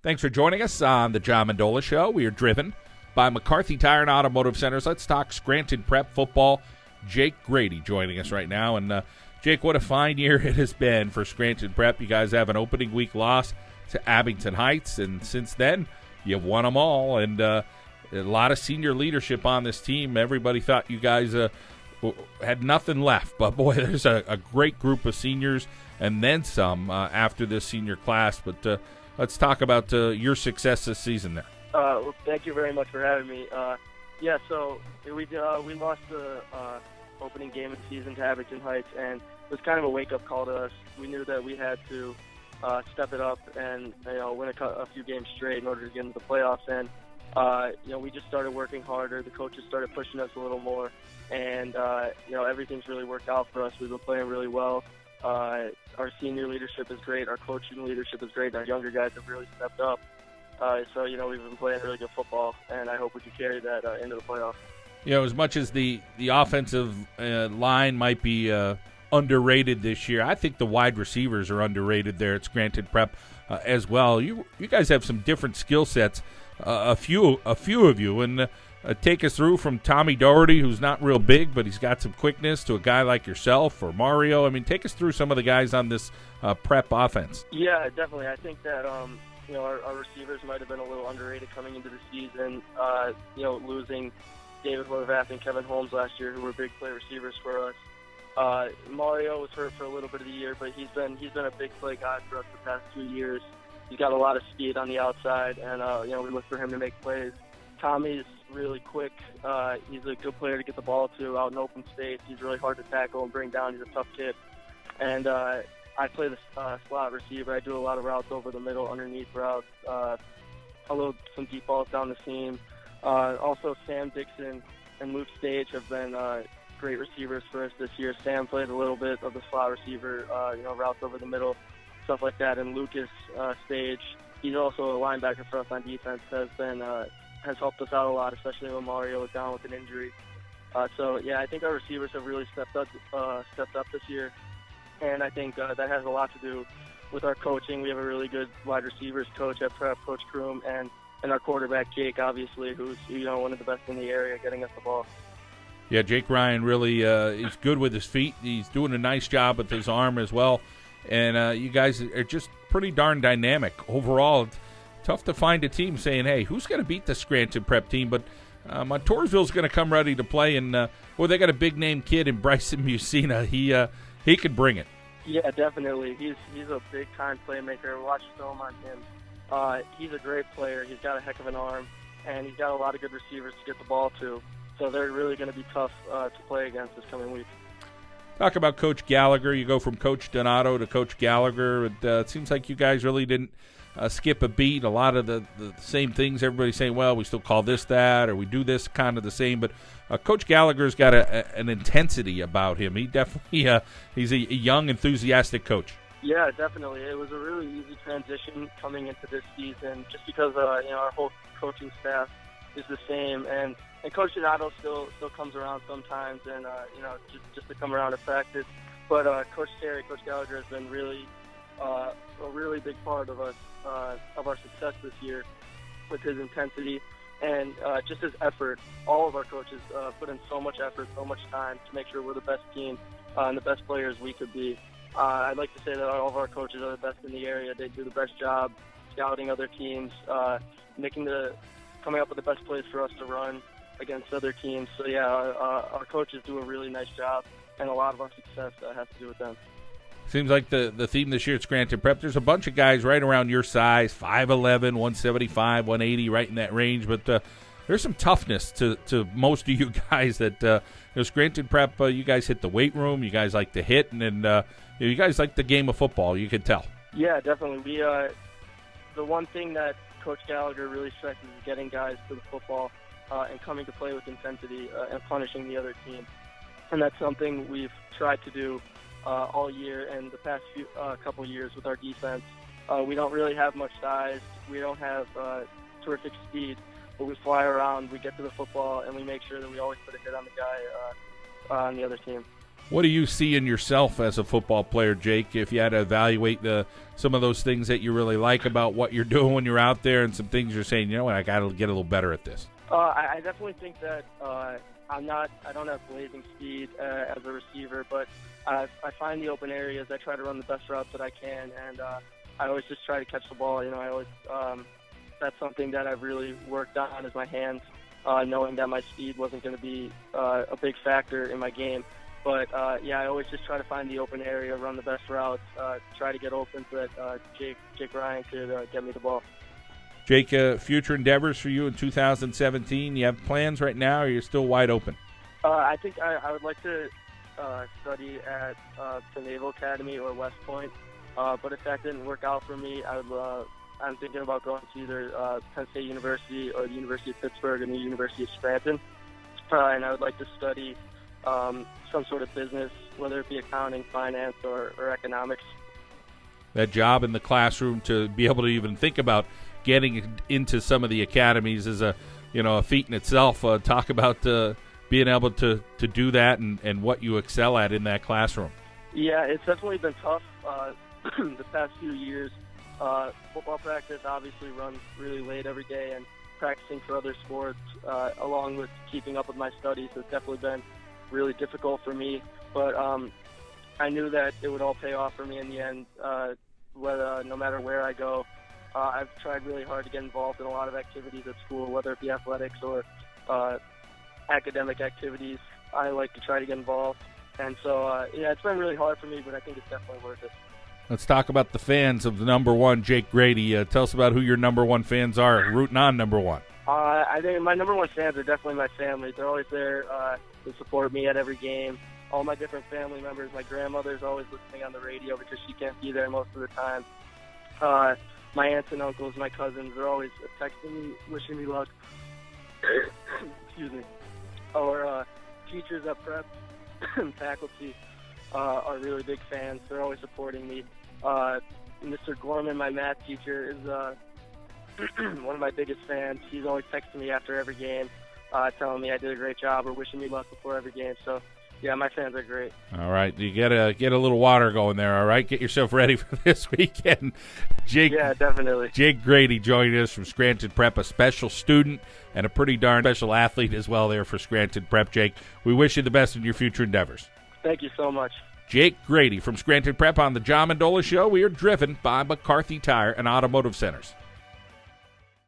Thanks for joining us on the John Mendola Show. We are driven by McCarthy Tire and Automotive Centers. Let's talk Scranton Prep football. Jake Grady joining us right now. And, Jake, what a fine year it has been for Scranton Prep. You guys have an opening week loss to Abington Heights, and since then you've won them all. And a lot of senior leadership on this team. Everybody thought you guys had nothing left. But, boy, there's a great group of seniors and then some after this senior class. But let's talk about your success this season there. Well, thank you very much for having me. So we lost the opening game of the season to Abington Heights, and it was kind of a wake-up call to us. We knew that we had to step it up and win a few games straight in order to get into the playoffs. And we just started working harder. The coaches started pushing us a little more, and everything's really worked out for us. We've been playing really well. Our senior leadership is great. Our coaching leadership is great. Our younger guys have really stepped up. So we've been playing really good football, and I hope we can carry that into the playoffs. As much as the offensive line might be underrated this year, I think the wide receivers are underrated there at Scranton Prep as well. You guys have some different skill sets, a few of you, and take us through from Tommy Doherty, who's not real big, but he's got some quickness, to a guy like yourself or Mario. I mean, take us through some of the guys on this prep offense. Yeah, definitely. I think that our receivers might have been a little underrated coming into the season. Losing David Horvath and Kevin Holmes last year, who were big play receivers for us. Mario was hurt for a little bit of the year, but he's been a big play guy for us the past 2 years. He's got a lot of speed on the outside, and we look for him to make plays. Tommy's really quick. He's a good player to get the ball to out in open space. He's really hard to tackle and bring down. He's a tough kid. And I play the slot receiver. I do a lot of routes over the middle, underneath routes. I load some deep balls down the seam. Also, Sam Dixon and Luke Stage have been great receivers for us this year. Sam played a little bit of the slot receiver, routes over the middle, stuff like that. And Lucas Stage, he's also a linebacker for us on defense, has helped us out a lot, especially when Mario was down with an injury. I think our receivers have really stepped up this year. And I think that has a lot to do with our coaching. We have a really good wide receivers coach at Prep, Coach Kroom, and our quarterback, Jake, obviously, who's one of the best in the area getting us the ball. Yeah, Jake Ryan really is good with his feet. He's doing a nice job with his arm as well. And you guys are just pretty darn dynamic. Overall, it's tough to find a team saying, hey, who's going to beat the Scranton Prep team? But Montoursville's going to come ready to play. And, they got a big-name kid in Bryson Musina. He could bring it. Yeah, definitely. He's a big-time playmaker. Watch film on him. He's a great player. He's got a heck of an arm, and he's got a lot of good receivers to get the ball to. So they're really going to be tough to play against this coming week. Talk about Coach Gallagher. You go from Coach Donato to Coach Gallagher. It seems like you guys really didn't skip a beat. A lot of the same things. Everybody's saying, well, we still call this that, or we do this kind of the same. But Coach Gallagher's got an intensity about him. He definitely he's a young, enthusiastic coach. Yeah, definitely. It was a really easy transition coming into this season, just because our whole coaching staff is the same, and Coach Donato still comes around sometimes, and just to come around at practice. But Coach Gallagher has been really a really big part of us of our success this year with his intensity and just his effort. All of our coaches put in so much effort, so much time to make sure we're the best team and the best players we could be. I'd like to say that all of our coaches are the best in the area. They do the best job scouting other teams, coming up with the best plays for us to run against other teams. So, our coaches do a really nice job, and a lot of our success has to do with them. Seems like the theme this year at Scranton Prep, there's a bunch of guys right around your size, 5'11", 175, 180, right in that range. But there's some toughness to most of you guys that Scranton Prep, you guys hit the weight room. You guys like to hit, and you guys like the game of football. You can tell. Yeah, definitely. We the one thing that Coach Gallagher really stresses is getting guys to the football and coming to play with intensity and punishing the other team. And that's something we've tried to do all year and the past couple years with our defense. We don't really have much size. We don't have terrific speed, but we fly around, we get to the football, and we make sure that we always put a hit on the guy on the other team. What do you see in yourself as a football player, Jake, if you had to evaluate some of those things that you really like about what you're doing when you're out there and some things you're saying, you know what, I got to get a little better at this? I definitely think that I don't have blazing speed as a receiver, but I find the open areas. I try to run the best routes that I can, and I always just try to catch the ball. I always that's something that I've really worked on is my hands, knowing that my speed wasn't going to be a big factor in my game. But, I always just try to find the open area, run the best routes, try to get open so that Jake Ryan could get me the ball. Jake, future endeavors for you in 2017? You have plans right now, or you're still wide open? I think I would like to study at the Naval Academy or West Point. But if that didn't work out for me, I'm thinking about going to either Penn State University or the University of Pittsburgh and the University of Scranton. And I would like to study some sort of business, whether it be accounting, finance, or economics. That job in the classroom, to be able to even think about getting into some of the academies, is a feat in itself. Talk about being able to do that and what you excel at in that classroom. Yeah, it's definitely been tough the past few years. Football practice obviously runs really late every day, and practicing for other sports along with keeping up with my studies has definitely been really difficult for me, but I knew that it would all pay off for me in the end. No matter where I go, I've tried really hard to get involved in a lot of activities at school, whether it be athletics or academic activities. I like to try to get involved, and so it's been really hard for me, but I think it's definitely worth it. Let's talk about the fans of the number one, Jake Grady. Tell us about who your number one fans are, rooting on number one. I think my number one fans are definitely my family. They're always there to support me at every game. All my different family members. My grandmother's always listening on the radio because she can't be there most of the time. My aunts and uncles, my cousins, they're always texting me, wishing me luck. Excuse me. Or teachers at prep and faculty are really big fans. They're always supporting me. Mr. Gorman, my math teacher, is one of my biggest fans. He's always texting me after every game, telling me I did a great job or wishing me luck before every game. So, yeah, my fans are great. All right. You get a little water going there, all right? Get yourself ready for this weekend. Jake, yeah, definitely. Jake Grady joining us from Scranton Prep, a special student and a pretty darn special athlete as well there for Scranton Prep. Jake, we wish you the best in your future endeavors. Thank you so much. Jake Grady from Scranton Prep on the John Mendola Show. We are driven by McCarthy Tire and Automotive Centers.